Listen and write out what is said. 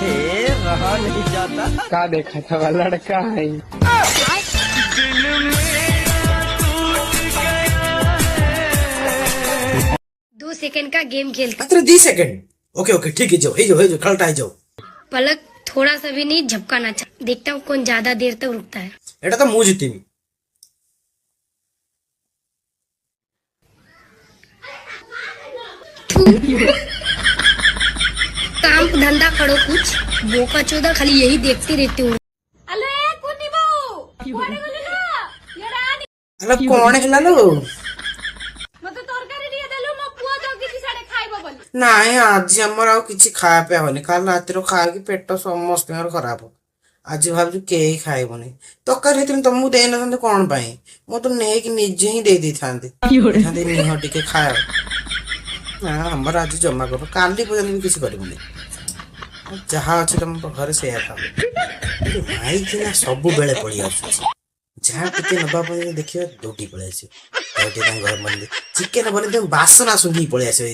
रहा नहीं जाता। का देखा था वह लड़का है। 2 सेकंड का गेम खेलते मात्र 2 सेकंड। ओके ओके ठीक है, जाओ खेलता है जाओ। पलक थोड़ा सा भी नहीं झपकाना चाहिए। देखता हूँ कौन ज्यादा देर तक रुकता है। এটা তো ମୁଁ ଜିତିବି। काम धंधा करो कुछ। बोका चोदा खाली यही देखते रहते हो। ଆଲୋ କଣ ହେଲା ଲୋ? ନାଇଁ ଆଜି ଆମର ଆଉ କିଛି ଖାଇବା ପିଇବା ହବନି। କାଲି ରାତିରୁ ଖାଇକି ପେଟ ସମସ୍ତଙ୍କର ଖରାପ। ଆଜି ଭାବୁଛୁ କେହି ଖାଇବନି। ତରକାରୀ ହେଇଥିଲେ ତମକୁ ଦେଇନଥାନ୍ତି କଣ ପାଇଁ? ମୁଁ ତ ନେଇକି ନିଜେ ହିଁ ଦେଇ ଦେଇଥାନ୍ତି। ନିହ ଟିକେ ଖାଅ। ନା ଆମର ଆଜି ଜମା କର। କାଲି ପର୍ଯ୍ୟନ୍ତ ବି କିଛି କରିବୁନି। ଯାହା ଅଛି ତମ ଘରେ ସେଇଆ ଖାଅ। ଭାଇ କିନା ସବୁବେଳେ ପଳେଇ ଆସୁଛି। ଯାହା ଟିକେ ନବା ପାଇଁ ଦେଖିବା ଦୌଡ଼ି ପଳେଇ ଆସିବ। ଟିକେ ତାଙ୍କ ଘର ବନେଇ ଚିକେନ ବନେଇ ବାସନା ଶୁଙ୍ଘିକି ପଳେଇ ଆସିବ।